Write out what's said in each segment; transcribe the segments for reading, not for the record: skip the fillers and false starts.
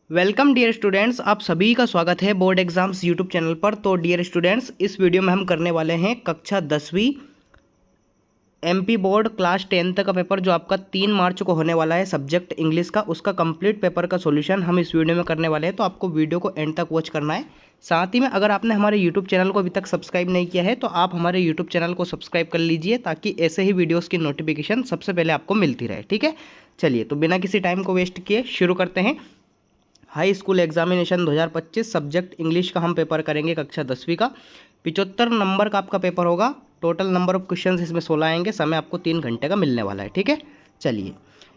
Welcome dear students, आप सभी का स्वागत है बोर्ड एग्जाम्स यूट्यूब चैनल पर। तो डियर स्टूडेंट्स, इस वीडियो में हम करने वाले हैं कक्षा 10वीं एमपी बोर्ड क्लास 10th का पेपर जो आपका 3 मार्च को होने वाला है सब्जेक्ट इंग्लिश का, उसका कंप्लीट पेपर का सॉल्यूशन हम इस वीडियो में करने वाले हैं। तो आपको वीडियो को एंड तक वॉच करना है। साथ ही में अगर आपने हमारे यूट्यूब चैनल को अभी तक सब्सक्राइब नहीं किया है तो आप हमारे यूट्यूब चैनल को सब्सक्राइब कर लीजिए ताकि ऐसे ही वीडियोज़ की नोटिफिकेशन सबसे पहले आपको मिलती रहे। ठीक है, चलिए तो बिना किसी टाइम को वेस्ट किए शुरू करते हैं। High school examination 2025 subject English का हम पेपर करेंगे कक्षा 10वीं का। 75 नंबर का आपका पेपर होगा। टोटल नंबर ऑफ क्वेश्चंस इसमें 16 आएंगे। समय आपको 3 घंटे का मिलने वाला है। ठीक है, चलिए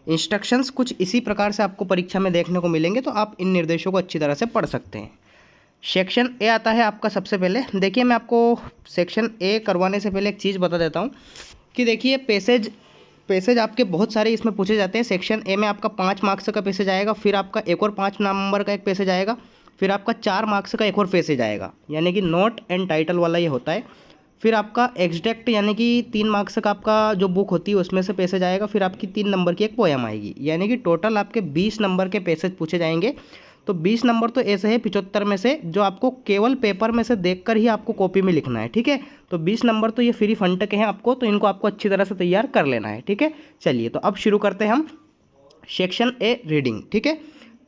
इंस्ट्रक्शंस कुछ इसी प्रकार से आपको परीक्षा में देखने को मिलेंगे, तो आप इन निर्देशों को अच्छी तरह से पढ़ सकते हैं। सेक्शन ए आता है आपका। सबसे पहले देखिए, मैं आपको सेक्शन ए करवाने से पहले एक चीज़ बता देता हूँ कि देखिए पैसेज आपके बहुत सारे इसमें पूछे जाते हैं। सेक्शन ए में आपका 5 मार्क्स का पैसेज आएगा, फिर आपका एक और 5 नंबर का एक पैसेज आएगा, फिर आपका 4 मार्क्स का एक और पैसेज आएगा, यानी कि नोट एंड टाइटल वाला ये होता है। फिर आपका एग्जैक्ट यानी कि 3 मार्क्स का आपका जो बुक होती है उसमें से पैसेज आएगा। फिर आपकी 3 नंबर की एक पोएम आएगी, यानी कि टोटल आपके 20 नंबर के पैसेज पूछे जाएंगे। तो 20 नंबर तो ऐसे है 75 में से, जो आपको केवल पेपर में से देखकर ही आपको कॉपी में लिखना है। ठीक है, तो 20 नंबर तो ये फ्री फंड के हैं आपको, तो इनको आपको अच्छी तरह से तैयार कर लेना है। ठीक है, चलिए तो अब शुरू करते हैं हम सेक्शन ए रीडिंग। ठीक है,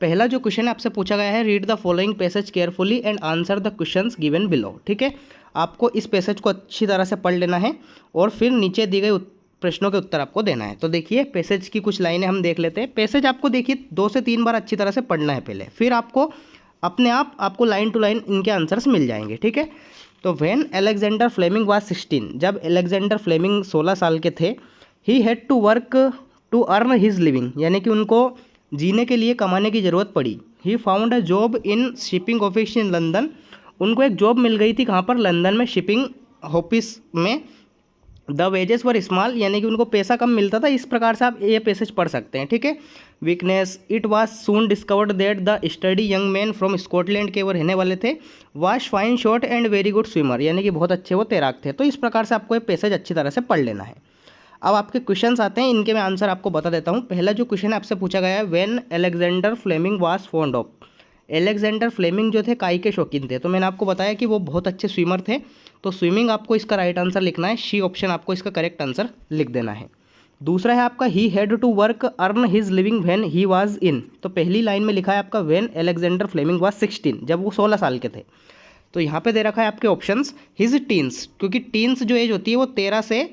पहला जो क्वेश्चन आपसे पूछा गया है, read the following passage carefully and answer the questions given below. ठीक है, आपको इस पैसेज को अच्छी तरह से पढ़ लेना है और फिर नीचे दी गई प्रश्नों के उत्तर आपको देना है। तो देखिए पैसेज की कुछ लाइनें हम देख लेते हैं। पैसेज आपको देखिए 2 से 3 बार अच्छी तरह से पढ़ना है पहले, फिर आपको अपने आप आपको लाइन टू लाइन इनके आंसर्स मिल जाएंगे। ठीक है, तो व्हेन अलेक्जेंडर फ्लेमिंग वाज 16, जब अलेक्जेंडर फ्लेमिंग 16 साल के थे, he had to work to earn his living, यानी कि उनको जीने के लिए कमाने की ज़रूरत पड़ी। He found a job in shipping office in London, उनको एक जॉब मिल गई थी कहाँ पर, लंदन में शिपिंग ऑफिस में। द वेजेस वर स्मॉल, यानी कि उनको पैसा कम मिलता था। इस प्रकार से आप ये पैसेज पढ़ सकते हैं। ठीक है, weakness, it was soon discovered that the study young man from Scotland के वो रहने वाले थे। Was fine shot and very good swimmer, यानी कि बहुत अच्छे वो तैराक थे। तो इस प्रकार से आपको ये पैसेज अच्छी तरह से पढ़ लेना है। अब आपके क्वेश्चंस आते हैं, इनके मैं आंसर आपको बता देता हूँ। पहला जो क्वेश्चन आपसे पूछा गया है, when Alexander Fleming was fond of, Alexander Fleming जो थे काई के शौकीन थे। तो मैंने आपको बताया कि वो बहुत अच्छे स्विमर थे, तो स्विमिंग आपको इसका राइट आंसर लिखना है। सी ऑप्शन आपको इसका करेक्ट आंसर लिख देना है। दूसरा है आपका, he had to work earn his living when he was in, तो पहली लाइन में लिखा है आपका व्हेन अलेक्जेंडर फ्लेमिंग वाज 16, जब वो 16 साल के थे। तो यहाँ पे दे रखा है आपके ऑप्शंस हिज टीन्स, क्योंकि टीन्स जो एज होती है वो 13 से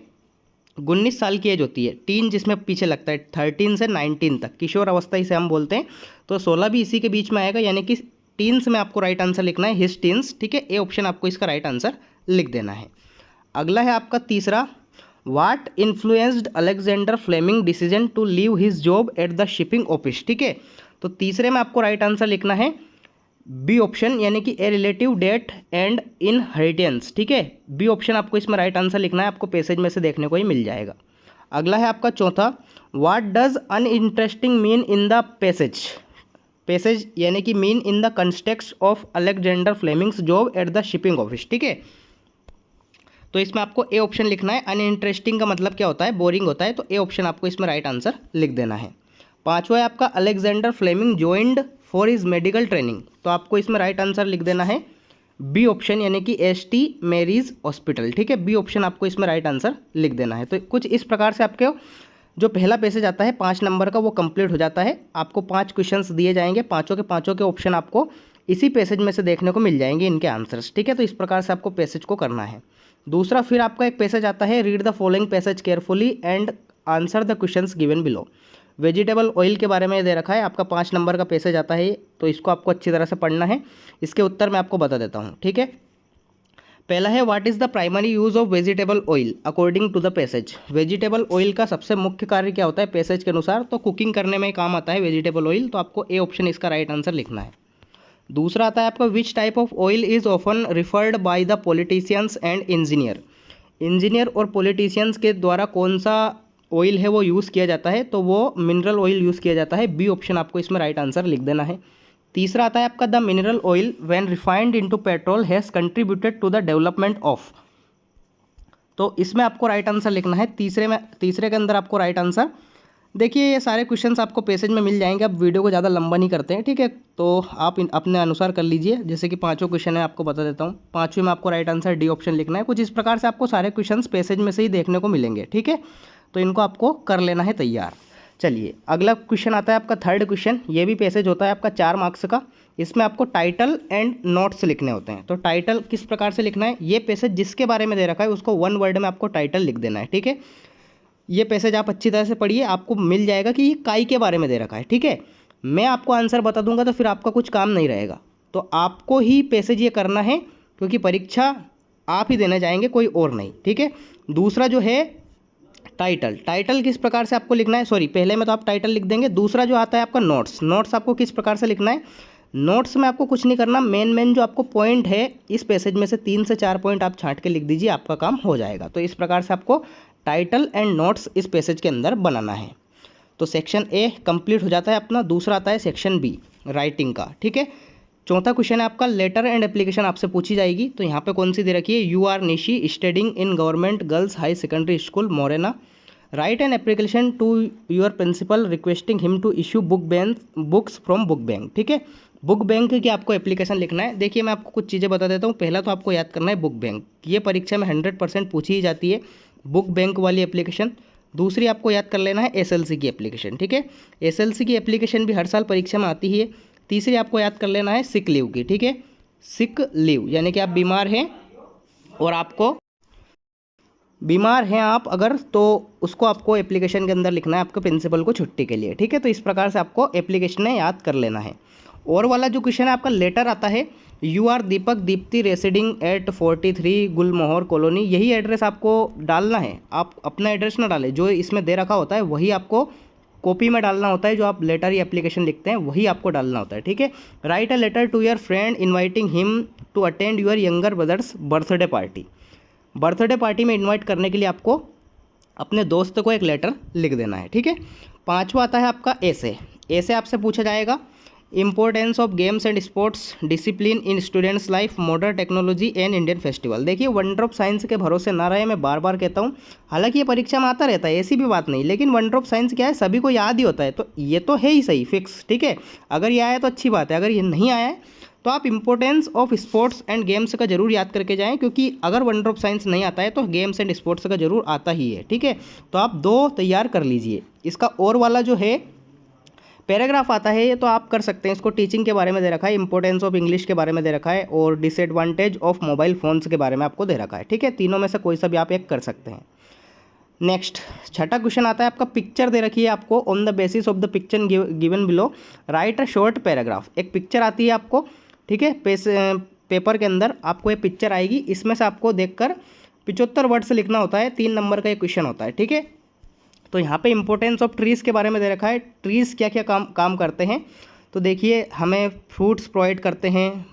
19 साल की एज होती है। टीन जिसमें पीछे लगता है 13 से 19 तक, किशोर अवस्था इसे हम बोलते हैं। तो 16 भी इसी के बीच में आएगा, यानी कि टीन्स में आपको राइट आंसर लिखना है हिज टीन्स। ठीक है, ए ऑप्शन आपको इसका राइट आंसर लिख देना है। अगला है आपका तीसरा, what influenced Alexander Fleming decision to leave his job at the shipping office. ठीक है, तो तीसरे में आपको राइट आंसर लिखना है बी ऑप्शन, यानी कि a relative date and inheritance. ठीक है, बी ऑप्शन आपको इसमें राइट आंसर लिखना है, आपको पैसेज में से देखने को ही मिल जाएगा। अगला है आपका चौथा, what does uninteresting mean in the passage. Passage यानी कि mean in the context of Alexander Fleming's job at the shipping office. ठीक है, तो इसमें आपको ए ऑप्शन लिखना है। अनइंटरेस्टिंग का मतलब क्या होता है, बोरिंग होता है, तो ए ऑप्शन आपको इसमें राइट आंसर लिख देना है। पांचवा है आपका, Alexander Fleming joined for his medical training, तो आपको इसमें राइट आंसर लिख देना है बी ऑप्शन, यानी कि ST मैरीज हॉस्पिटल। ठीक है, बी ऑप्शन आपको इसमें राइट आंसर लिख देना है। तो कुछ इस प्रकार से आपके जो पहला पैसेज आता है 5 नंबर का वो कंप्लीट हो जाता है। आपको 5 क्वेश्चंस दिए जाएंगे, पाँचों के ऑप्शन आपको इसी पैसेज में से देखने को मिल जाएंगे, इनके आंसर्स। ठीक है, तो इस प्रकार से आपको पैसेज को करना है। दूसरा फिर आपका एक पैसेज आता है, read the following passage carefully and answer the questions given below. Vegetable oil के बारे में दे रखा है, आपका 5 नंबर का पैसेज आता है, तो इसको आपको अच्छी तरह से पढ़ना है। इसके उत्तर मैं आपको बता देता हूँ। ठीक है, पहला है, what is the primary use of vegetable oil according to the passage. Vegetable oil का सबसे मुख्य कार्य क्या होता है पैसेज के अनुसार, तो कुकिंग करने में काम आता है वेजिटेबल ऑयल, तो आपको ए ऑप्शन इसका राइट आंसर लिखना है। दूसरा आता है आपका, which type of oil is often referred by the politicians and engineer. Engineer और पॉलिटिशियंस के द्वारा कौन सा ऑयल है वो यूज़ किया जाता है, तो वो मिनरल ऑयल यूज़ किया जाता है। बी ऑप्शन आपको इसमें राइट आंसर लिख देना है। तीसरा आता है आपका, the mineral oil when refined into petrol has contributed to the development of, तो इसमें आपको राइट आंसर लिखना है। तीसरे के अंदर आपको राइट आंसर देखिए ये सारे क्वेश्चंस आपको पैसेज में मिल जाएंगे। अब वीडियो को ज़्यादा लंबा नहीं करते हैं, ठीक है। तो आप अपने अनुसार कर लीजिए। जैसे कि पांचों क्वेश्चन है, आपको बता देता हूँ। पांचवें में आपको राइट आंसर डी ऑप्शन लिखना है। कुछ इस प्रकार से आपको सारे क्वेश्चंस पैसेज में से ही देखने को मिलेंगे, ठीक है। तो इनको आपको कर लेना है तैयार। चलिए अगला क्वेश्चन आता है आपका थर्ड क्वेश्चन। ये भी पैसेज होता है आपका 4 मार्क्स का। इसमें आपको टाइटल एंड नोट्स लिखने होते हैं। तो टाइटल किस प्रकार से लिखना है, ये पैसेज जिसके बारे में दे रखा है उसको 1 वर्ड में आपको टाइटल लिख देना है, ठीक है। ये पैसेज आप अच्छी तरह से पढ़िए, आपको मिल जाएगा कि ये काई के बारे में दे रखा है, ठीक है। मैं आपको आंसर बता दूंगा तो फिर आपका कुछ काम नहीं रहेगा। तो आपको ही पैसेज ये करना है, क्योंकि परीक्षा आप ही देने जाएंगे, कोई और नहीं, ठीक है। दूसरा जो है टाइटल, टाइटल किस प्रकार से आपको लिखना है, सॉरी पहले में तो आप टाइटल लिख देंगे। दूसरा जो आता है आपका नोट्स, नोट्स आपको किस प्रकार से लिखना है। नोट्स में आपको कुछ नहीं करना, मेन जो आपको पॉइंट है इस पैसेज में से 3 से 4 पॉइंट आप छांट के लिख दीजिए, आपका काम हो जाएगा। तो इस प्रकार से आपको टाइटल एंड नोट्स इस पैसेज के अंदर बनाना है। तो सेक्शन ए कंप्लीट हो जाता है अपना। दूसरा आता है सेक्शन बी, राइटिंग का, ठीक है। चौथा क्वेश्चन है आपका लेटर एंड एप्लीकेशन आपसे पूछी जाएगी। तो यहाँ पे कौन सी दे रखी है, you are Nishi studying in government girls high secondary school Morena, right an application to your principal requesting him to issue books from book bank, ठीक है। बुक बैंक की आपको एप्लीकेशन लिखना है। देखिए मैं आपको कुछ चीज़ें बता देता हूँ। पहला तो आपको याद करना है बुक बैंक, ये परीक्षा में 100% पूछी ही जाती है, बुक बैंक वाली एप्लीकेशन। दूसरी आपको याद कर लेना है एसएलसी की एप्लीकेशन, ठीक है। एसएलसी की एप्लीकेशन भी हर साल परीक्षा में आती ही है। तीसरी आपको याद कर लेना है सिक लीव की, ठीक है। सिक लीव यानी कि आप बीमार हैं और आपको बीमार हैं आप अगर, तो उसको आपको एप्लीकेशन के अंदर लिखना है आपके प्रिंसिपल को छुट्टी के लिए, ठीक है। तो इस प्रकार से आपको एप्लीकेशन याद कर लेना है। और वाला जो क्वेश्चन है आपका लेटर आता है, you are Deepak Deepti residing at 43 Gulmohar colony, यही एड्रेस आपको डालना है। आप अपना एड्रेस ना डालें, जो इसमें दे रखा होता है वही आपको कॉपी में डालना होता है। जो आप लेटर या एप्लीकेशन लिखते हैं वही आपको डालना होता है, ठीक है। Write a letter to your friend inviting him to attend your younger brother's birthday party, birthday party में इन्वाइट करने के लिए आपको अपने दोस्त को एक लेटर लिख देना है, ठीक है। पांचवा आता है आपका ऐसे। ऐसे आपसे पूछा जाएगा importance of games and sports discipline in students life, modern technology and Indian festival. देखिए वंडर ऑफ साइंस के भरोसे ना रहे, मैं बार बार कहता हूँ। हालांकि ये परीक्षा में आता रहता है, ऐसी भी बात नहीं, लेकिन वंडर ऑफ साइंस क्या है, सभी को याद ही होता है। तो ये तो है ही सही फिक्स, ठीक है। अगर ये आया तो अच्छी बात है, अगर ये नहीं आया है तो आप importance of sports and games का जरूर याद करके जाएं, क्योंकि अगर वंडर ऑफ साइंस नहीं आता है तो गेम्स एंड स्पोर्ट्स का जरूर आता ही है, ठीक है। तो आप 2 तैयार कर लीजिए। इसका और वाला जो है पैराग्राफ आता है, ये तो आप कर सकते हैं। इसको टीचिंग के बारे में दे रखा है, इंपॉर्टेंस ऑफ इंग्लिश के बारे में दे रखा है, और डिसएडवांटेज ऑफ मोबाइल फोन्स के बारे में आपको दे रखा है, ठीक है। तीनों में से कोई सा भी आप एक कर सकते हैं। नेक्स्ट छठा क्वेश्चन आता है आपका, पिक्चर दे रखी है आपको, on the basis of the picture given below right a short paragraph. एक पिक्चर आती है आपको, ठीक है, पेपर के अंदर आपको ये पिक्चर आएगी, इसमें से आपको देखकर 75 वर्ड्स लिखना होता है। 3 नंबर का ये क्वेश्चन होता है, ठीक है। तो यहाँ पे इंपॉर्टेंस ऑफ ट्रीज़ के बारे में दे रखा है, ट्रीज़ क्या क्या काम करते हैं। तो देखिए हमें फ्रूट्स प्रोवाइड करते हैं,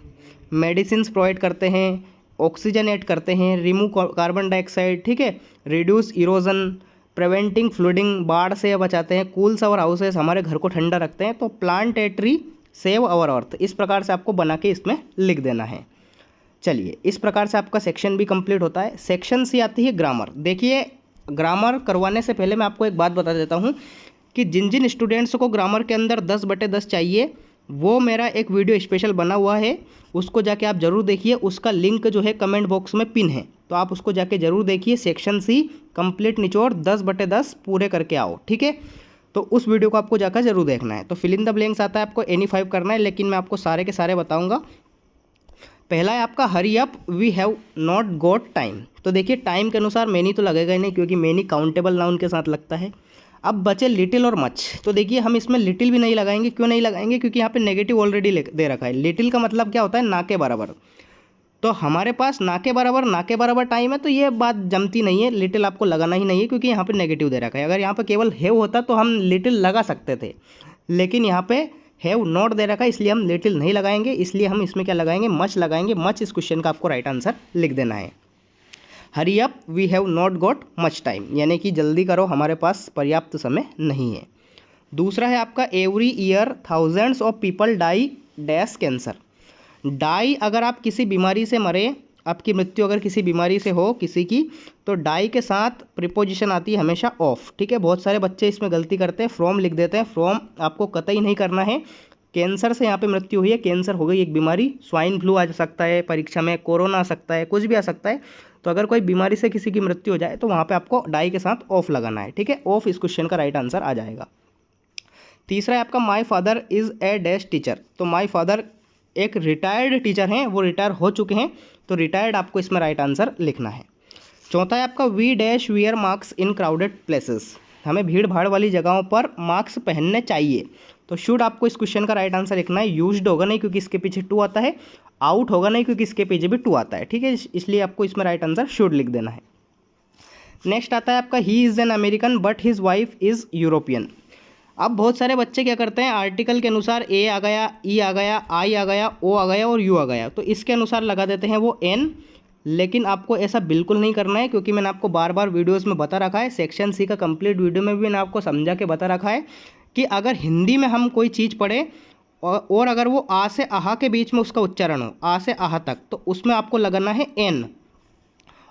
मेडिसिन्स प्रोवाइड करते हैं, ऑक्सीजन ऐड करते हैं, रिमूव कार्बन डाइऑक्साइड, ठीक है, रिड्यूस इरोजन, प्रिवेंटिंग फ्लडिंग, बाढ़ से बचाते हैं, कूल्स आवर हाउसेस, हमारे घर को ठंडा रखते हैं। तो plant a tree save our earth, इस प्रकार से आपको बना के इसमें लिख देना है। चलिए इस प्रकार से आपका सेक्शन भी कंप्लीट होता है। सेक्शन सी आती है ग्रामर। देखिए ग्रामर करवाने से पहले मैं आपको एक बात बता देता हूँ कि जिन जिन स्टूडेंट्स को ग्रामर के अंदर 10/10 चाहिए, वो मेरा एक वीडियो स्पेशल बना हुआ है, उसको जाके आप ज़रूर देखिए। उसका लिंक जो है कमेंट बॉक्स में पिन है, तो आप उसको जाके ज़रूर देखिए। सेक्शन सी कंप्लीट निचोड़ 10/10 पूरे करके आओ, ठीक है। तो उस वीडियो को आपको जाकर जरूर देखना है। तो फिल इन द ब्लैंक्स आता है आपको एनी 5 करना है, लेकिन मैं आपको सारे के सारे बताऊंगा। पहला है आपका hurry up we have not got time. तो देखिए टाइम के अनुसार मैनी तो लगेगा ही नहीं, क्योंकि मैनी काउंटेबल नाउन के साथ लगता है। अब बचे लिटिल और मच। तो देखिए हम इसमें लिटिल भी नहीं लगाएंगे। क्यों नहीं लगाएंगे, क्योंकि यहाँ पे नेगेटिव ऑलरेडी दे रखा है। लिटिल का मतलब क्या होता है, ना के बराबर। तो हमारे पास ना के बराबर टाइम है, तो ये बात जमती नहीं है, लिटिल आपको लगाना ही नहीं है, क्योंकि यहाँ पे नेगेटिव दे रखा है। अगर यहाँ पे केवल हैव होता तो हम लिटिल लगा सकते थे, लेकिन यहाँ पे हैव नॉट दे रखा है, इसलिए हम लिटिल नहीं लगाएंगे। इसलिए हम इसमें क्या लगाएंगे, मच लगाएंगे। मच इस क्वेश्चन का आपको राइट आंसर लिख देना है। Hurry up we have not got much time, यानी कि जल्दी करो, हमारे पास पर्याप्त समय नहीं है। दूसरा है आपका every year thousands of people die dash cancer. Die अगर आप किसी बीमारी से मरे, आपकी मृत्यु अगर किसी बीमारी से हो किसी की, तो डाई के साथ प्रीपोजिशन आती है हमेशा ऑफ। ठीक है, बहुत सारे बच्चे इसमें गलती करते हैं, फ्रॉम लिख देते हैं। फ्रॉम आपको कतई नहीं करना है। कैंसर से यहाँ पे मृत्यु हुई है, कैंसर हो गई एक बीमारी, स्वाइन फ्लू आ सकता है परीक्षा में, कोरोना आ सकता है, कुछ भी आ सकता है। तो अगर कोई बीमारी से किसी की मृत्यु हो जाए तो वहाँ पे आपको डाई के साथ ऑफ लगाना है। ठीक है, ऑफ इस क्वेश्चन का राइट आंसर आ जाएगा। तीसरा है आपका my father is a dash teacher. तो माय फादर एक रिटायर्ड टीचर हैं, वो रिटायर हो चुके हैं, तो रिटायर्ड आपको इसमें राइट आंसर लिखना है। चौथा है आपका we dash wear mask in crowded places. हमें भीड़ भाड़ वाली जगहों पर मास्क पहनने चाहिए। तो शुड आपको इस क्वेश्चन का राइट आंसर लिखना है। यूज्ड होगा नहीं क्योंकि इसके पीछे टू आता है, आउट होगा नहीं क्योंकि इसके पीछे भी टू आता है। ठीक है, इसलिए आपको इसमें राइट आंसर शुड लिख देना है। नेक्स्ट आता है आपका he is an American but his wife is European. अब बहुत सारे बच्चे क्या करते हैं, आर्टिकल के अनुसार ए आ गया, ई आ गया, आई आ गया, ओ आ गया और यू आ गया, तो इसके अनुसार लगा देते हैं वो एन। लेकिन आपको ऐसा बिल्कुल नहीं करना है, क्योंकि मैंने आपको बार बार वीडियोस में बता रखा है, सेक्शन सी का कंप्लीट वीडियो में भी मैंने आपको समझा के बता रखा है कि अगर हिंदी में हम कोई चीज़ पढ़े और अगर वो आ से आहा के बीच में उसका उच्चारण हो, आ से आहा तक, तो उसमें आपको लगाना है एन,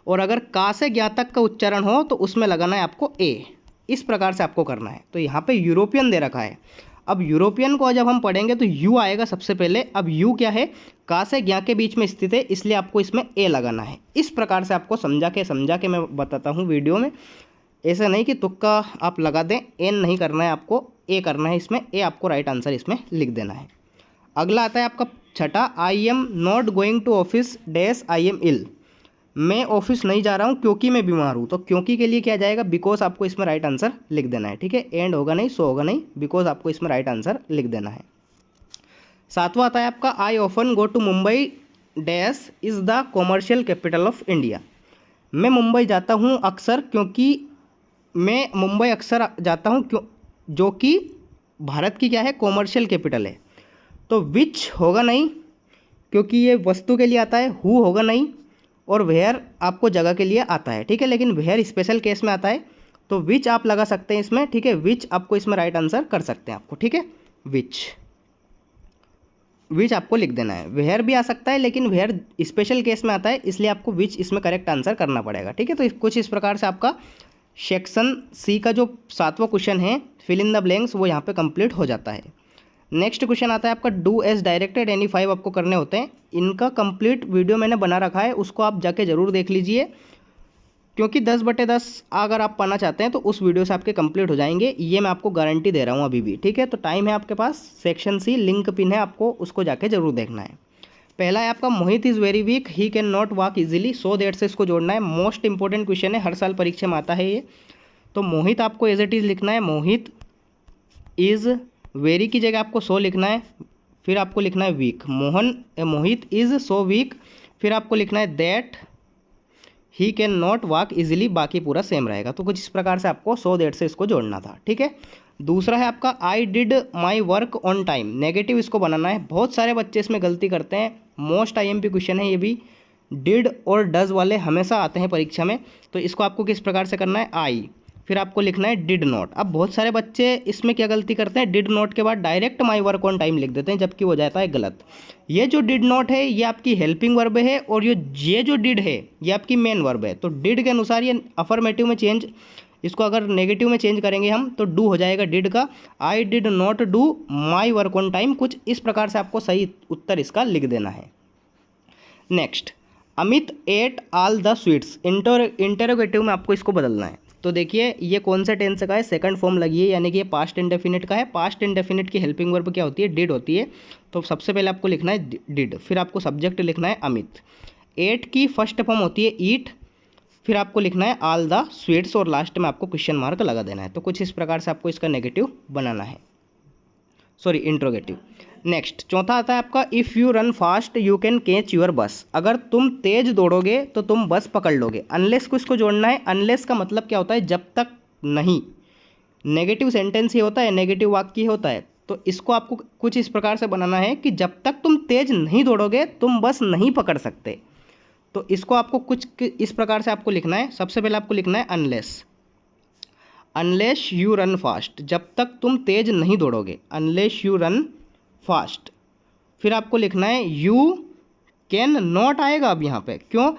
और अगर का से ज्ञा तक का उच्चारण हो तो उसमें लगाना है आपको ए। इस प्रकार से आपको करना है। तो यहाँ पे यूरोपियन दे रखा है। अब यूरोपियन को जब हम पढ़ेंगे तो यू आएगा सबसे पहले। अब यू क्या है, का से ज्ञा के बीच में स्थित है, इसलिए आपको इसमें ए लगाना है। इस प्रकार से आपको समझा के मैं बताता हूँ वीडियो में। ऐसा नहीं कि तुक्का आप लगा दें, एन नहीं करना है, आपको ए करना है इसमें। ए आपको राइट आंसर इसमें लिख देना है। अगला आता है आपका छठा, I am not going to office dash I am ill. मैं ऑफिस नहीं जा रहा हूँ क्योंकि मैं बीमार हूँ। तो क्योंकि के लिए क्या जाएगा, बिकॉज आपको इसमें राइट आंसर लिख देना है। ठीक है, एंड होगा नहीं, सो होगा नहीं, बिकॉज आपको इसमें राइट आंसर लिख देना है। सातवां आता है आपका, I often go to Mumbai dash is the commercial capital of India. मैं मुंबई जाता हूँ अक्सर क्योंकि मैं मुंबई अक्सर जाता हूँ क्यों, जो कि भारत की क्या है, कॉमर्शियल कैपिटल है। तो विच होगा नहीं क्योंकि ये वस्तु के लिए आता है, हु होगा नहीं, और वेयर आपको जगह के लिए आता है। ठीक है, लेकिन वेयर स्पेशल केस में आता है, तो विच आप लगा सकते हैं इसमें। ठीक है, विच आपको इसमें राइट आंसर कर सकते हैं आपको। ठीक है, विच आपको लिख देना है। वेयर भी आ सकता है, लेकिन वेयर स्पेशल केस में आता है, इसलिए आपको विच इसमें करेक्ट आंसर करना पड़ेगा। ठीक है, तो कुछ इस प्रकार से आपका सेक्शन सी का जो 7वां क्वेश्चन है, फिल इन द ब्लैंक्स, वो यहाँ पे कंप्लीट हो जाता है। नेक्स्ट क्वेश्चन आता है आपका, डू एज डायरेक्टेड, एनी 5 आपको करने होते हैं। इनका कंप्लीट वीडियो मैंने बना रखा है, उसको आप जाके ज़रूर देख लीजिए, क्योंकि 10/10 अगर आप पाना चाहते हैं तो उस वीडियो से आपके कंप्लीट हो जाएंगे, ये मैं आपको गारंटी दे रहा हूँ अभी भी। ठीक है, तो टाइम है आपके पास, सेक्शन सी लिंक पिन है, आपको उसको जाके ज़रूर देखना है। पहला है आपका, Mohit is very weak, he can not walk easily, so that से इसको जोड़ना है। मोस्ट इंपॉर्टेंट क्वेश्चन है, हर साल परीक्षा में आता है ये। तो मोहित आपको एज इट इज़ लिखना है, मोहित इज़ वेरी की जगह आपको सो लिखना है, फिर आपको लिखना है weak. Mohit is so weak, फिर आपको लिखना है that he can not walk easily, बाकी पूरा सेम रहेगा। तो कुछ इस प्रकार से आपको सो दैट से इसको जोड़ना था। ठीक है, दूसरा है आपका, I did my work on time, negative इसको बनाना है। बहुत सारे बच्चे इसमें गलती करते हैं, मोस्ट IMP क्वेश्चन है ये भी। डिड और डज वाले हमेशा आते हैं परीक्षा में, तो इसको आपको किस प्रकार से करना है, आई, फिर आपको लिखना है डिड नॉट। अब बहुत सारे बच्चे इसमें क्या गलती करते हैं, डिड नॉट के बाद direct my work on time लिख देते हैं, जबकि हो जाता है गलत। ये जो डिड नॉट है ये आपकी हेल्पिंग वर्ब है, और ये जो डिड है ये आपकी मेन वर्ब है। तो डिड के अनुसार ये अफर्मेटिव में चेंज, इसको अगर नेगेटिव में चेंज करेंगे हम तो डू हो जाएगा डिड का। I did not do my work on time, कुछ इस प्रकार से आपको सही उत्तर इसका लिख देना है। Next, Amit at all the sweets, interrogative में आपको इसको बदलना है। तो देखिए ये कौन सा टेंस का है, सेकंड फॉर्म लगी है, यानी कि ये पास्ट इंडेफिनिट का है। पास्ट इंडेफिनिट की हेल्पिंग वर्ब क्या होती है, डिड होती है। तो सबसे पहले आपको लिखना है डिड, फिर आपको सब्जेक्ट लिखना है अमित। एट की फर्स्ट फॉर्म होती है ईट, फिर आपको लिखना है ऑल द स्वीट्स, और लास्ट में आपको क्वेश्चन मार्क लगा देना है। तो कुछ इस प्रकार से आपको इसका नेगेटिव बनाना है, सॉरी इंट्रोगेटिव। नेक्स्ट, चौथा आता है आपका, if you run fast you can catch your बस, अगर तुम तेज दौड़ोगे तो तुम बस पकड़ लोगे। अनलेस को इसको जोड़ना है। अनलेस का मतलब क्या होता है, जब तक नहीं, नेगेटिव सेंटेंस ही होता है, नेगेटिव वाक्य ही होता है। तो इसको आपको कुछ इस प्रकार से बनाना है कि जब तक तुम तेज नहीं दौड़ोगे तुम बस नहीं पकड़ सकते। तो इसको आपको कुछ इस प्रकार से आपको लिखना है। सबसे पहले आपको लिखना है unless, unless you run fast, जब तक तुम तेज नहीं दौड़ोगे, अनलेस यू रन फास्ट। फिर आपको लिखना है यू कैन नॉट आएगा अब यहाँ पे, क्यों?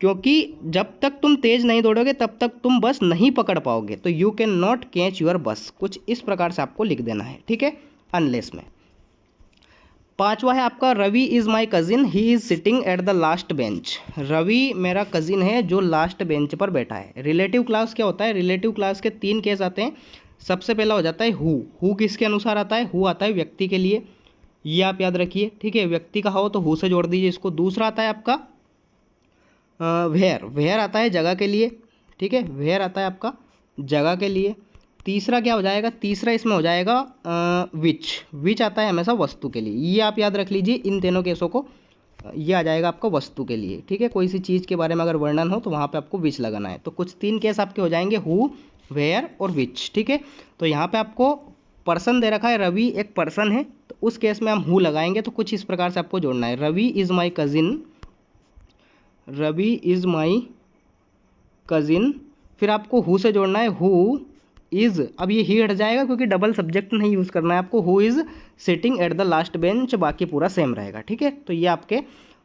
क्योंकि जब तक तुम तेज़ नहीं दौड़ोगे तब तक तुम बस नहीं पकड़ पाओगे, तो you can not catch your बस, कुछ इस प्रकार से आपको लिख देना है, ठीक है, अनलेस में। पांचवा है आपका Ravi is my cousin, he is sitting at the last bench. Ravi मेरा कज़िन है जो लास्ट बेंच पर बैठा है। रिलेटिव क्लास क्या होता है? रिलेटिव क्लास के 3 केस आते हैं। सबसे पहला हो जाता है हु किसके अनुसार आता है? हु आता है व्यक्ति के लिए, ये आप याद रखिए, ठीक है, व्यक्ति का हो तो हु से जोड़ दीजिए इसको। दूसरा आता है आपका वेयर आता है जगह के लिए, ठीक है, वेयर आता है आपका जगह के लिए। तीसरा क्या हो जाएगा? तीसरा इसमें हो जाएगा विच आता है हमेशा वस्तु के लिए, ये आप याद रख लीजिए इन तीनों केसों को। ये आ जाएगा आपको वस्तु के लिए, ठीक है, कोई सी चीज़ के बारे में अगर वर्णन हो तो वहाँ पे आपको विच लगाना है। तो कुछ 3 केस आपके हो जाएंगे, हु, वेयर और विच, ठीक है। तो यहाँ पे आपको पर्सन दे रखा है, रवि एक पर्सन है, तो उस केस में हम हु लगाएंगे। तो कुछ इस प्रकार से आपको जोड़ना है, Ravi is my cousin, Ravi is my cousin, फिर आपको हु से जोड़ना है, हु इज़, अब ये ही हट जाएगा क्योंकि डबल सब्जेक्ट नहीं यूज़ करना है आपको, who is sitting at the last bench, बाकी पूरा सेम रहेगा, ठीक है। तो ये आपके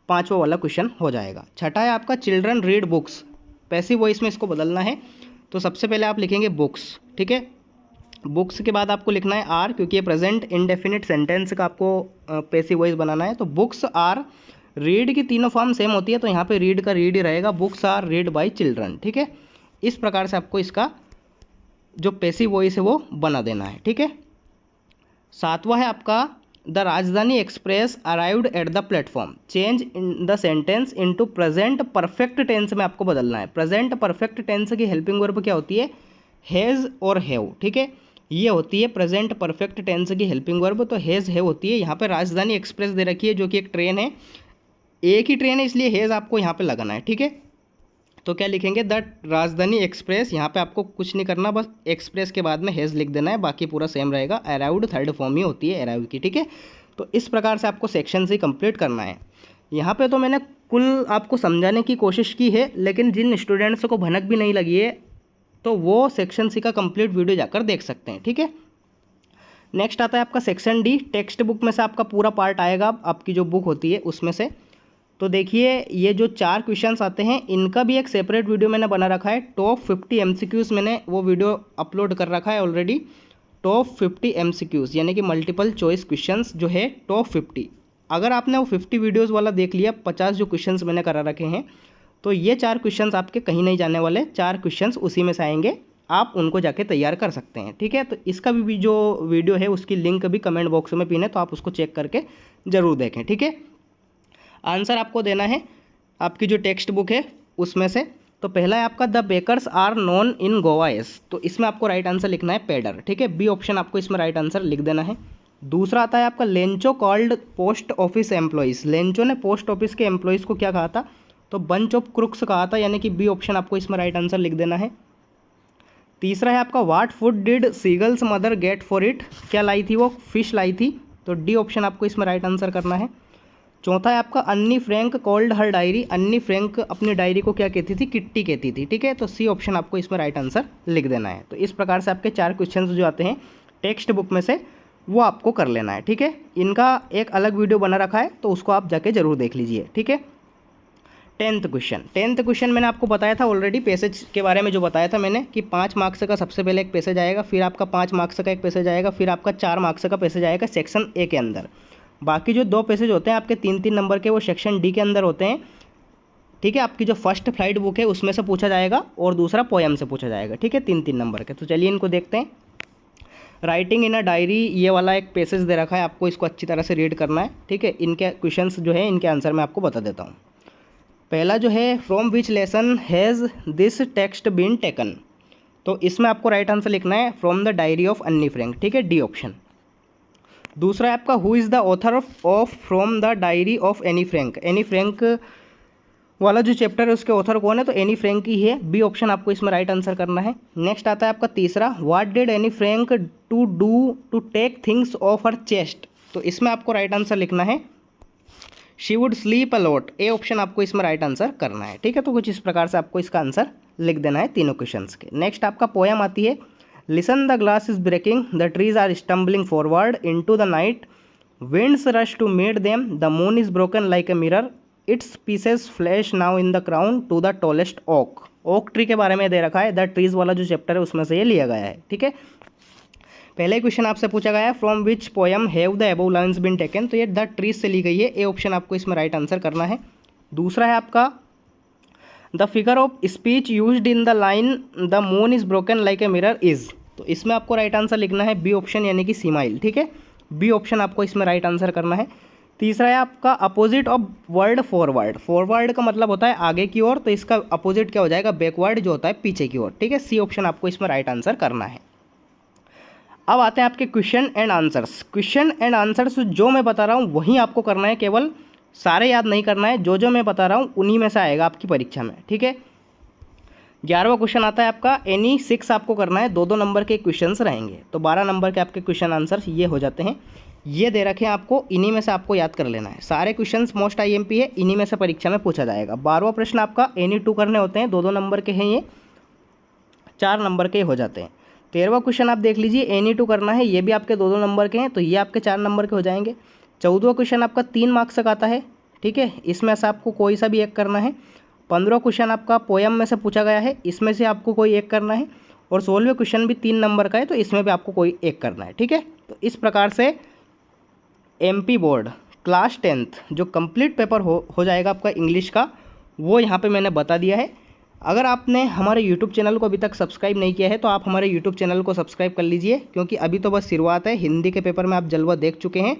5वां वाला क्वेश्चन हो जाएगा। छठा है आपका children read books, passive voice में इसको बदलना है। तो सबसे पहले आप लिखेंगे बुक्स, ठीक है, बुक्स के बाद आपको लिखना है आर, क्योंकि ये प्रेजेंट इंडेफिनिट सेंटेंस का आपको पैसिव वॉइस बनाना है। तो बुक्स आर रीड की तीनों फॉर्म सेम होती है, तो यहाँ पे रीड का रीड ही रहेगा, books are read by children, ठीक है। इस प्रकार से आपको इसका जो पैसिव वॉइस है वो बना देना है, ठीक है। 7वां है आपका the Rajdhani express arrived at the platform, change in the sentence into present perfect tense में आपको बदलना है। प्रेजेंट परफेक्ट टेंस की हेल्पिंग वर्ब क्या होती है? हैज़ और हैव, ठीक है, ये होती है प्रेजेंट परफेक्ट टेंस की हेल्पिंग वर्ब, तो हैज़ हैव होती है। यहाँ पे राजधानी एक्सप्रेस दे रखी है जो कि एक ट्रेन है, एक ही ट्रेन है, इसलिए हैज़ आपको यहाँ पे लगाना है, ठीक है। तो क्या लिखेंगे? द राजधानी एक्सप्रेस, यहाँ पे आपको कुछ नहीं करना, बस एक्सप्रेस के बाद में हैज़ लिख देना है, बाकी पूरा सेम रहेगा। अराइव्ड थर्ड फॉर्म ही होती है अराइव की, ठीक है। तो इस प्रकार से आपको सेक्शन से कंप्लीट करना है। यहाँ पे तो मैंने कुल आपको समझाने की कोशिश की है, लेकिन जिन स्टूडेंट्स को भनक भी नहीं लगी है तो वो सेक्शन सी का कंप्लीट वीडियो जाकर देख सकते हैं, ठीक है। नेक्स्ट आता है आपका सेक्शन डी, टेक्स्ट बुक में से आपका पूरा पार्ट आएगा, आपकी जो बुक होती है उसमें से। तो देखिए ये जो 4 क्वेश्चंस आते हैं इनका भी एक सेपरेट वीडियो मैंने बना रखा है। टॉप 50 MCQs मैंने वो वीडियो अपलोड कर रखा है ऑलरेडी। टॉप 50 MCQs यानी कि मल्टीपल चॉइस क्वेश्चंस जो है टॉप 50, अगर आपने वो 50 वीडियोज़ वाला देख लिया, 50 जो क्वेश्चंस मैंने करा रखे हैं, तो ये 4 क्वेश्चंस आपके कहीं नहीं जाने वाले, 4 क्वेश्चंस उसी में से आएंगे, आप उनको जाके तैयार कर सकते हैं, ठीक है। तो इसका भी जो वीडियो है उसकी लिंक भी कमेंट बॉक्स में पिन है, तो आप उसको चेक करके ज़रूर देखें, ठीक है। आंसर आपको देना है आपकी जो टेक्स्ट बुक है उसमें से। तो पहला है आपका the bakers are known in Goa as, तो इसमें आपको राइट आंसर लिखना है पेडर, ठीक है, बी ऑप्शन आपको इसमें राइट आंसर लिख देना है। दूसरा आता है आपका Lencho called post office employees, Lencho ने पोस्ट ऑफिस के एम्प्लॉइज़ को क्या कहा था? तो बंच ऑफ क्रुक्स कहा था, यानी कि बी ऑप्शन आपको इसमें राइट आंसर लिख देना है। तीसरा है आपका what food did seagulls mother get for it, क्या लाई थी वो? फिश लाई थी, तो डी ऑप्शन आपको इसमें राइट आंसर करना है। चौथा है आपका अन्नी फ्रैंक कॉल्ड हर डायरी, अन्नी फ्रैंक अपनी डायरी को क्या कहती थी? किट्टी कहती थी, ठीक है। तो सी ऑप्शन आपको इसमें राइट आंसर लिख देना है। तो इस प्रकार से आपके 4 क्वेश्चंस जो आते हैं टेक्स्ट बुक में से वो आपको कर लेना है, ठीक है। इनका एक अलग वीडियो बना रखा है, तो उसको आप जाके जरूर देख लीजिए, ठीक है। 10th क्वेश्चन मैंने आपको बताया था ऑलरेडी, पैसेज के बारे में जो बताया था मैंने कि 5 मार्क्स का सबसे पहले एक पैसेज आएगा, फिर आपका 5 मार्क्स का एक पैसेज आएगा, फिर आपका 4 मार्क्स का पैसेज आएगा सेक्शन ए के अंदर। बाकी जो 2 पैसेज होते हैं आपके 3-3 नंबर के, वो सेक्शन डी के अंदर होते हैं, ठीक है। आपकी जो फर्स्ट फ्लाइट बुक है उसमें से पूछा जाएगा और दूसरा पोएम से पूछा जाएगा, ठीक है, 3-3 नंबर के। तो चलिए इनको देखते हैं। राइटिंग इन अ डायरी, ये वाला एक पैसेज दे रखा है, आपको इसको अच्छी तरह से रीड करना है, ठीक है। इनके क्वेश्चंस जो है इनके आंसर मैं आपको बता देता हूँ। पहला जो है from which lesson has this text been taken, तो इसमें आपको राइट आंसर लिखना है from the diary of Anne Frank, ठीक है, डी ऑप्शन। दूसरा है आपका who is the author of from the diary of Anne Frank, Anne Frank वाला जो चैप्टर है उसके ऑथर कौन है? तो एनी फ्रैंक ही है, बी ऑप्शन आपको इसमें राइट आंसर करना है। नेक्स्ट आता है आपका तीसरा, what did Anne Frank to do to take things off her chest, तो इसमें आपको राइट आंसर लिखना है she would sleep a lot, A option आपको इसमें राइट आंसर करना है, ठीक है। तो कुछ इस प्रकार से आपको इसका आंसर लिख देना है तीनों क्वेश्चंस के। नेक्स्ट आपका पोएम आती है listen the glass is breaking the trees are stumbling forward into the night winds rush to meet them, the moon is broken like a mirror, its pieces flash now in the crown to the tallest oak. Oak tree के बारे में दे रखा है, the trees वाला जो chapter है उसमें से ये लिया गया है। ठीक है, पहले क्वेश्चन आपसे पूछा गया है from which poem have the above lines been taken, तो ये द ट्रीज से ली गई है, ए ऑप्शन आपको इसमें राइट आंसर करना है। दूसरा है आपका the figure of speech used in the line the moon is broken like a mirror is, तो इसमें आपको राइट आंसर लिखना है बी ऑप्शन यानी कि सीमाइल। ठीक है, बी ऑप्शन आपको इसमें राइट आंसर करना है। तीसरा है आपका opposite of word forward, forward का मतलब होता है आगे की ओर, तो इसका अपोजिट क्या हो जाएगा, बैकवर्ड जो होता है पीछे की ओर। ठीक है, सी ऑप्शन आपको इसमें राइट आंसर करना है। अब आते हैं आपके question and answers. Question and answers जो मैं बता रहा हूँ वहीं आपको करना है, केवल सारे याद नहीं करना है, जो जो मैं बता रहा हूँ उन्हीं में से आएगा आपकी परीक्षा में। ठीक है, 11वां क्वेश्चन आता है आपका एनी 6 आपको करना है, 2-2 नंबर के क्वेश्चंस रहेंगे, तो 12 नंबर के आपके क्वेश्चन आंसर्स ये हो जाते हैं। ये दे रखे हैं आपको, इन्हीं में से आपको याद कर लेना है। सारे क्वेश्चंस मोस्ट आईएमपी है, इन्हीं में से परीक्षा में पूछा जाएगा। 12वां प्रश्न आपका एनी 2 करने होते हैं, 2-2 नंबर के हैं, ये 4 नंबर के हो जाते हैं। 13वां क्वेश्चन आप देख लीजिए, एनी 2 करना है, ये भी आपके 2-2 नंबर के हैं, तो ये आपके 4 नंबर के हो जाएंगे। 14वां क्वेश्चन आपका 3 मार्क्स तक आता है। ठीक है, इसमें से आपको कोई सा भी एक करना है। 15वां क्वेश्चन आपका पोएम में से पूछा गया है, इसमें से आपको कोई एक करना है। और 16वें क्वेश्चन भी 3 नंबर का है, तो इसमें भी आपको कोई एक करना है। ठीक है, तो इस प्रकार से एमपी बोर्ड क्लास 10th जो कंप्लीट पेपर हो जाएगा आपका इंग्लिश का, वो यहाँ पे मैंने बता दिया है। अगर आपने हमारे YouTube चैनल को अभी तक सब्सक्राइब नहीं किया है तो आप हमारे YouTube चैनल को सब्सक्राइब कर लीजिए, क्योंकि अभी तो बस शुरुआत है। हिंदी के पेपर में आप जलवा देख चुके हैं,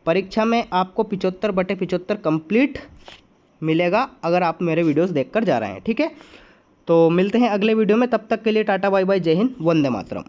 परीक्षा में आपको 75/75 कंप्लीट मिलेगा अगर आप मेरे वीडियोस देखकर जा रहे हैं। ठीक है, तो मिलते हैं अगले वीडियो में, तब तक के लिए टाटा बाय बाय, जय हिंद, वंदे मातरम।